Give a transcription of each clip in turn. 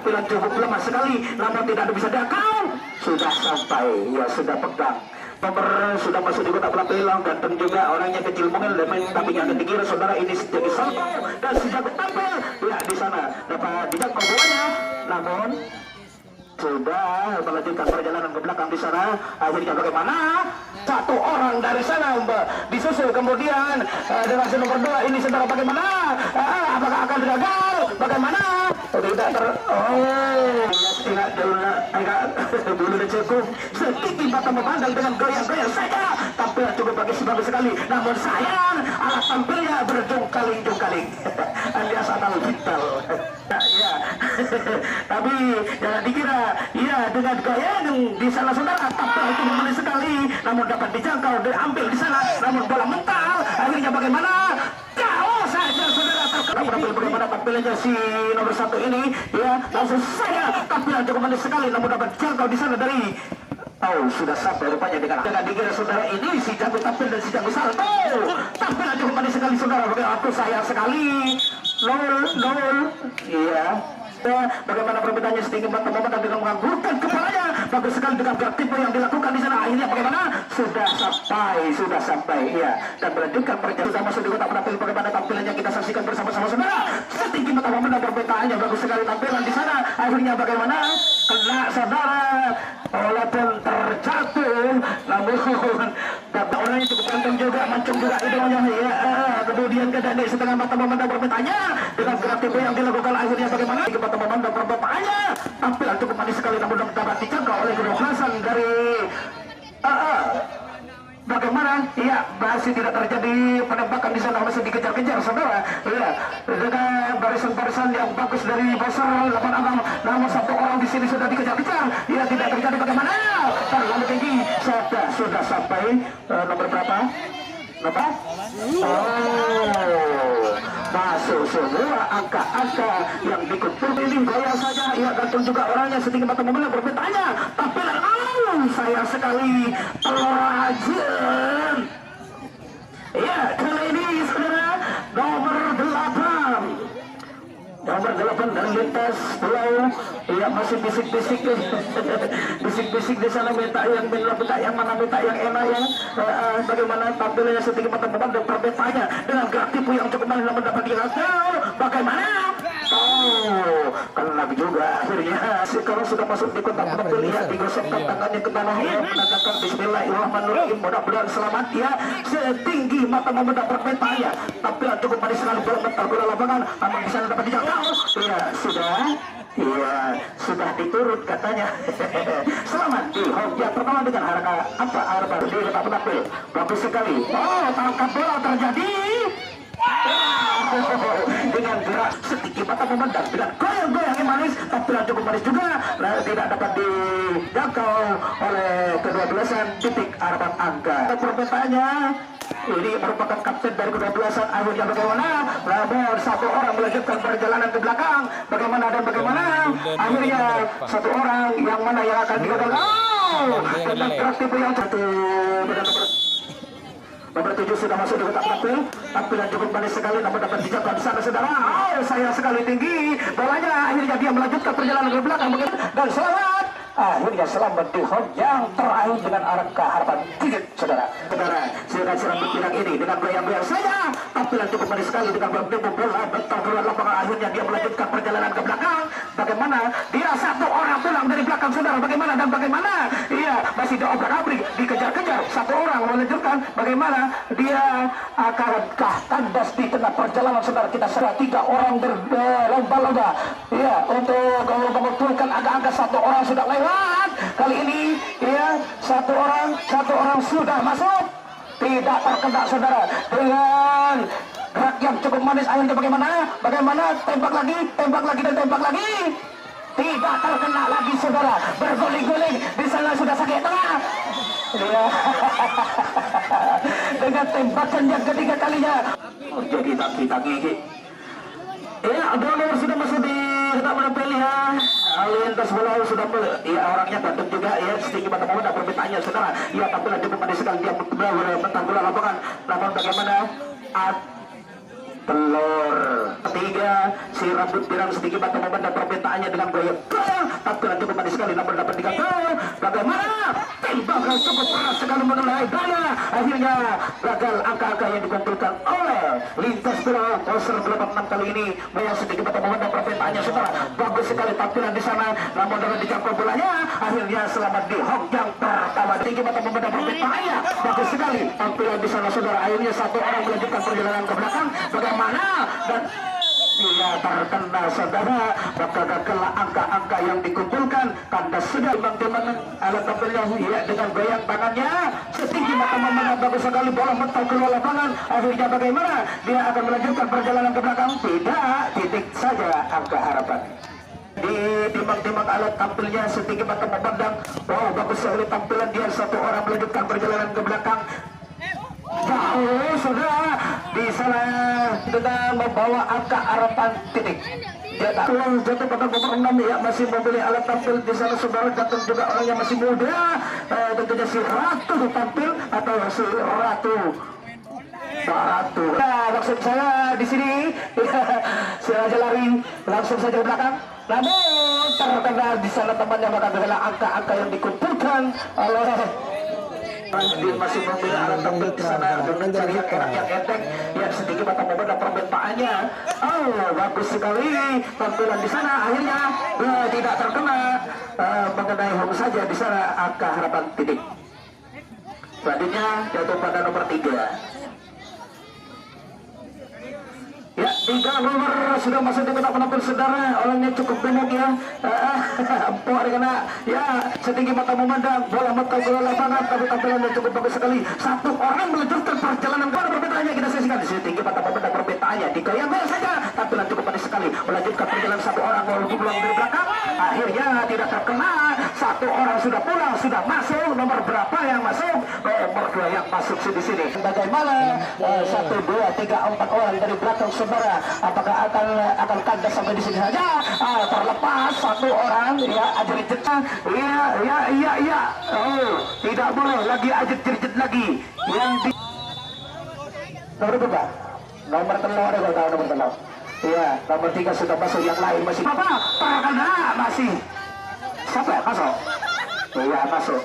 tampilan cukup lemah sekali, namun tidak ada bisa jangkau. Sudah sampai, ya sudah pegang. Nomor sudah masuk di kotak penampilan, ganteng juga, orangnya kecil mungil, tapi yang dikira saudara ini jadi salto dan sejak tampil ya di sana dapat dijangkau bolanya, namun sudah melanjutkan perjalanan ke belakang di sana. Akhirnya bagaimana? Satu orang dari sana disusul kemudian dengan nomor 2 ini saudara bagaimana? Apakah akan gagal? Bagaimana? Tidak tidak dulu cukup sedikit mata memandang dengan goyang-goyang saja. Tampilan cukup bagus sekali, namun sayang alat tampilnya berjungkaling-jungkaling alias anal vital. Ya, tapi jangan dikira ya dengan gaya yang di sana saudara tampil itu memenuhi sekali, namun dapat dijangkau diambil di sana, namun bola mental. Akhirnya bagaimana? Jauh saja saudara terkena. Bagaimana tampilannya si nomor 1 ini? Ya, langsung saja tampilan cukup manis sekali, namun dapat dijangkau di sana dari. Oh, sudah sampai rupanya dengan dikira saudara ini si jago tampil dan si jago salto. Tampilan cukup manis sekali saudara. Bagaimana aku sayang sekali. 0-0. Iya. Bagaimana permintaannya setinggi mata dan dengan menganggurkan kepalanya. Bagus sekali dengan gerak tipe yang dilakukan di sana. Akhirnya bagaimana? Sudah sampai. Ya. Dan melanjutkan perjalanan masuk di kotak penampilan. Bagaimana tampilannya kita saksikan bersama-sama saudara. Setinggi mata dan permintaannya bagus sekali tampilan di sana. Akhirnya bagaimana? Kena saudara. Walaupun terjatuh, namun orangnya cukup ganteng juga, mancung juga hidungnya. Ya. Kemudian ke Dani setengah mata memandang permintaannya dengan gerak tipe yang dilakukan. Akhirnya bagaimana? Mata memandang permintaannya tampilan cukup manis sekali, namun dapat dijangkau oleh kedokteran dari bagaimana? Iya, masih tidak terjadi penembakan di sana, masih dikejar-kejar saudara. Iya, dengan barisan-barisan yang bagus dari Basar 86, namun satu orang di sini sudah dikejar-kejar. Iya, tidak terjadi bagaimana? Terlalu tinggi. Sudah sampai nomor berapa? Nomor? Masuk semua angka-angka yang dikumpul ini goyang saja. Ia gantung juga orangnya setinggi mata memandang permintaannya. Tampilan sayang sekali terlajen. Ya, kali ini saudara nomor 8. Nomor 8 dari lintas pulau. Iya, masih bisik-bisik bisik-bisik di sana, minta yang mana, minta yang enak ya. Bagaimana tampilnya setinggi mata memandang permintaannya dengan gerak tipu yang cukup manis, namun dapat dihasil. Bagaimana? Kena juga akhirnya. Kalau sudah masuk di kotak penampilan, lihat digosokkan tangannya ke tanah ya, menandakan bismillahirrahmanirrahim, mudah-mudahan selamat ya. Setinggi mata memandang permintaannya, tampilan cukup manis sekali, bola mental bola lapangan, namun di sana dapat dijangkau. Ya sudah. Iya, sudah diturut katanya. Selamat di hobiat pertama dengan harga harga di kotak penampilan. Bagus sekali. Oh, tangkap bola terjadi. Dengan gerak sedikit mata memandang dengan goyang-goyang yang manis, tampilan cukup manis juga. Tidak dapat dijangkau oleh kedua belasan titik harapan angka. Permintaannya ini merupakan kapten dari kedua belasan. Akhirnya bagaimana? Namun satu orang melanjutkan perjalanan ke belakang. Bagaimana dan bagaimana? Akhirnya satu orang yang mana yang akan digagal. Dengan gerak tipe yang satu. Nomor 7 sudah masuk di kotak penampilan. Tampilan cukup manis sekali, namun dapat dijangkau di sana saudara. Sayang sekali tinggi bolanya. Akhirnya dia melanjutkan perjalanan ke belakang dan selamat. Akhirnya selamat di home yang terakhir dengan angka harapan tiga saudara. Saudara siram berpinang ini dengan goyang-goyang saja. Tampilan cukup manis sekali dengan bertemu bola bentar bola lapangan. Akhirnya dia melanjutkan perjalanan ke belakang. Bagaimana? Dia satu orang pulang dari belakang saudara. Bagaimana dan bagaimana? Iya, masih diobrak-abrik, dikejar-kejar. Satu orang melanjutkan. Bagaimana? Dia akankah kandas di tengah perjalanan saudara. Kita sudah 3 orang berlomba-lomba. Iya, untuk mengumpulkan angka-angka satu orang sudah lewat. Kali ini ya satu orang sudah masuk, tidak terkena saudara dengan gerak yang cukup manis. Akhirnya bagaimana tembak lagi dan tembak lagi, tidak terkena lagi saudara, berguling-guling di sana sudah sakit tengah ya. Dengan tembakan yang ketiga kalinya jadi taki-taki ya. Donor sudah masuk di kotak penampilan ya. Lintas bola sudah ya, orangnya ganteng juga ya, setinggi mata memandang permintaannya saudara. Ya, tampilan cukup manis sekali, dia mentang bola lapangan. Namun bagaimana? telur. Ketiga, si rambut pirang sedikit batu memandang permintaannya dengan goyang-goyang. Tampilan cukup manis sekali, namun dapat diganggu. Bagaimana? Tembakan cukup keras sekali menulai daya. Akhirnya gagal angka-angka yang dikumpulkan oleh Lintas Pulau poster 86 kali ini. Yang sedikit batu memandang permintaannya saudara. Bagus sekali tampilan di sana, namun dapat dijangkau bolanya. Akhirnya selamat di hong yang pertama. Tinggi batu memandang permintaannya. Bagus sekali tampilan di sana saudara. Akhirnya satu orang melanjutkan perjalanan ke belakang. Bagaimana? Dan dia terkena saudara. Maka gagallah angka-angka yang dikumpulkan. Kandas sudah teman-teman alat tampilnya ya, dengan goyang tangannya setinggi mata memandang. Bagus sekali bola mental keluar lapangan. Akhirnya bagaimana? Dia akan melanjutkan perjalanan ke belakang. Tidak, titik saja angka harapan. Di timbang-timbang alat tampilnya setinggi mata memandang. Wow, bagus sekali tampilan dia. Satu orang melanjutkan perjalanan ke belakang. Jauh saudara di sana dengan membawa angka harapan titik. Dia tak pulang jatuh pada nomor 6 ya, masih memilih alat tampil di sana saudara. Jatuh juga orang yang masih muda, tentunya si Ratu tampil atau si Ratu. Nah, maksud saya di sini si Raja lari langsung saja ke belakang. Namun terkena di sana temannya, maka adalah angka-angka yang dikumpulkan oleh dia masih memilih alat tampil di sana dengan cari yang enteng yang sedikit mata memandang permintaannya. Oh, bagus sekali tampilan di sana. Akhirnya tidak terkena mengenai home saja di sana angka harapan titik. Selanjutnya jatuh pada nomor 3. Ya, 3 nomor sudah masuk di kotak penonton saudara. Orangnya cukup gemuk ya. Empuk karena ya setinggi mata memandang bola mata bola lapangan, tapi tampilannya cukup bagus sekali. Satu orang melanjutkan perjalanan bola perbedaannya kita saksikan. Setinggi mata memandang perbedaannya digoyang-goyang saja. Tampilan cukup manis sekali. Melanjutkan perjalanan satu orang walaupun pulang dari belakang. Akhirnya tidak terkena. Satu orang sudah pulang, sudah masuk. Nomor berapa yang masuk? Nomor 2 yang masuk di sini. Bagaimana? 1, 2, 3, 4 orang dari belakang saudara. Apakah akan kandas sampai di sini saja? Terlepas satu orang ya ajrit jejak. Iya. Oh, tidak boleh lagi ajrit jejak lagi. Yang di nomor berapa? Nomor telur ada tahu nomor telur. Iya, nomor 3 sudah masuk, yang lain masih. Apa? Terkena masih. Siapa masuk? Iya masuk.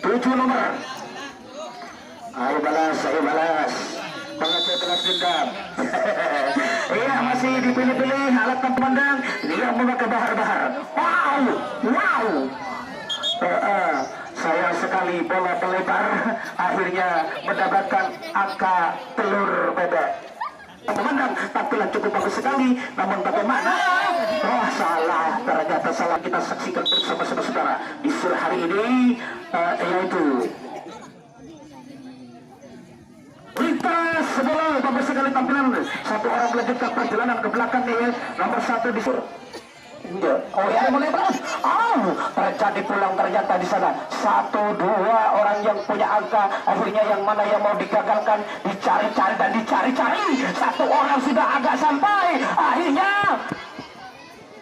7 nomor. Ayo balas. Pengacau kelas dendam. Iya masih dipilih-pilih alat pemandang. Dia memakai bahar-bahar. Wow. Sayang sekali bola melebar. Akhirnya mendapatkan angka telur bebek. Pemandang tampilan cukup bagus sekali. Namun bagaimana? Salah. Ternyata salah. Kita saksikan bersama-sama saudara di sore hari ini, yaitu lintas bola bagus sekali tampilan. Satu orang melanjutkan perjalanan ke belakang nih. Nomor 1 di sur. Oh ya, mulai balas. Terjadi pulang ternyata di sana. 1, 2 orang yang punya angka. Akhirnya yang mana yang mau digagalkan dicari-cari dan dicari-cari. Satu orang sudah agak sampai. Akhirnya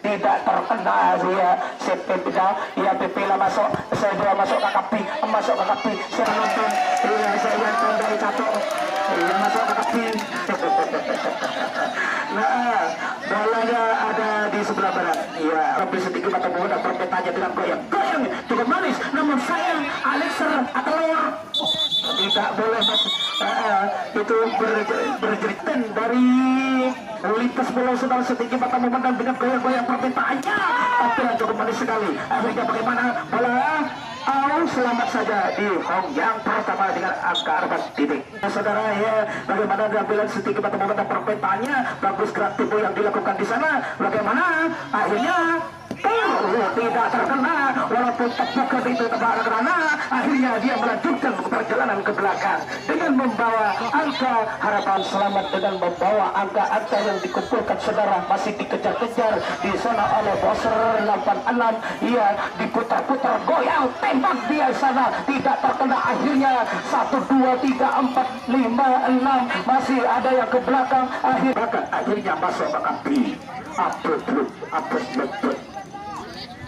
tidak terkena dia. Ya Pipila masuk. Saya 2 masuk ke kapi. Saya nonton. Iya saya nonton dari satu. Iya masuk ke kapi. Nah, bolanya ada di sebelah barat. Iya, tapi sedikit mata bola perpetanya dengan goyang cukup manis. Namun sayang Alexer Atelor tidak boleh itu berjeritan dari lintas pulau saudara. Setinggi mata memandang dengan goyang perpetaannya. Tapi yang cukup manis sekali. Akhirnya bagaimana bola? Selamat saja di hong yang pertama dengan angka 4 titik. Saudara ya, bagaimana tampilan setinggi mata memandang perpetaannya. Bagus gerak tubuh yang dilakukan di sana. Bagaimana? Akhirnya tidak terkena walaupun tepukan itu tebak kerana. Akhirnya dia melanjutkan perjalanan ke belakang dengan membawa angka harapan. Selamat dengan membawa angka-angka yang dikumpulkan saudara. Masih dikejar-kejar di sana oleh Boser 86. Ia diputar-putar goyang tembak dia sana tidak terkena. Akhirnya 1, 2, 3, 4, 5, 6 masih ada yang ke belakang. Akhirnya masuk ke kapi. Apet.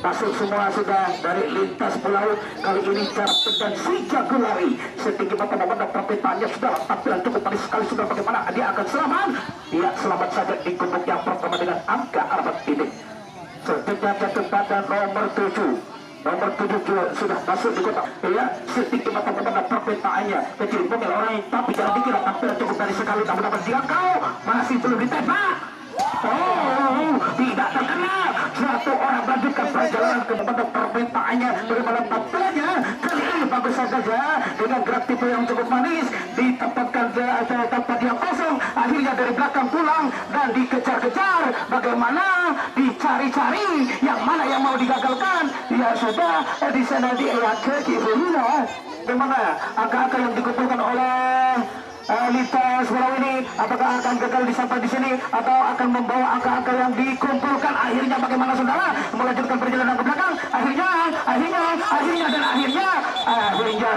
masuk semua sudah dari lintas pulau. Kali ini jarak dan si jago lari setinggi mata-mata perpetaannya sudah tampilan cukup manis sekali. Sudah bagaimana dia akan selamat? Dia selamat saja di gubuk yang pertama dengan angka alamat ini. Selanjutnya jatuh pada nomor 7. Nomor 7 juga sudah masuk di kotak. Ya, setinggi mata-mata perpetaannya kecil pemil orang, tapi jangan dikira tampilan cukup dari sekali. Tak mendapat jangkau, masih belum ditembak. Oh, tidak terkena. Satu orang melanjutkan perjalanan ke bentuk permintaannya. Bagaimana tampilannya? Kali ini bagus saja dengan gerak tipe yang cukup manis. Ditempatkan ke tempat yang kosong. Akhirnya dari belakang pulang dan dikejar-kejar. Bagaimana? Dicari-cari yang mana yang mau digagalkan. Ya sudah, di sana dielakkan Kifuruno. Bagaimana? Angka-angka yang dikumpulkan oleh lintas pulau ini, apakah akan gagal disampai di sini atau akan membawa angka-angka yang dikumpulkan? Akhirnya bagaimana saudara? Melanjutkan perjalanan ke belakang. Akhirnya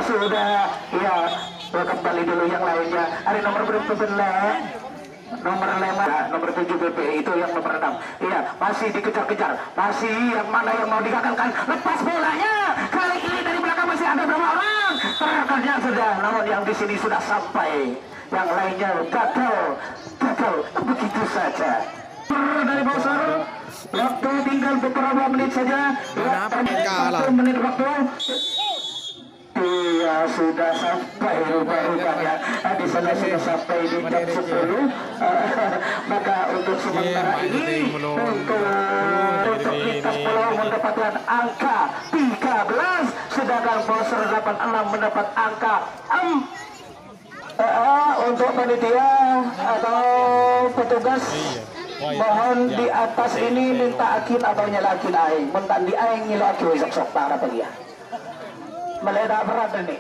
sudah. Ya, kembali dulu yang lainnya. Ada nomor berapa benar? Nomor 5, nomor 7 BP itu yang nomor 6. Iya, masih dikejar-kejar. Masih yang mana yang mau digagalkan? Lepas bolanya. Kali ini dari belakang masih ada berapa orang? Terkerja sudah, namun yang di sini sudah sampai. Yang lainnya gagal begitu saja. Dari Bowser, waktu tinggal beberapa menit saja. Satu menit waktu. Iya, sudah sampai rupanya. Di sana sudah sampai di jam 10. Maka untuk sementara ini untuk lintas pulau mendapatkan angka 13, sedangkan Bowser 86 mendapat angka 4. Untuk panitia atau petugas, mohon di atas ini minta akin atau nyalakin aing. Mentan di aing ngilo aki sok para pelia. Meledak berat ini.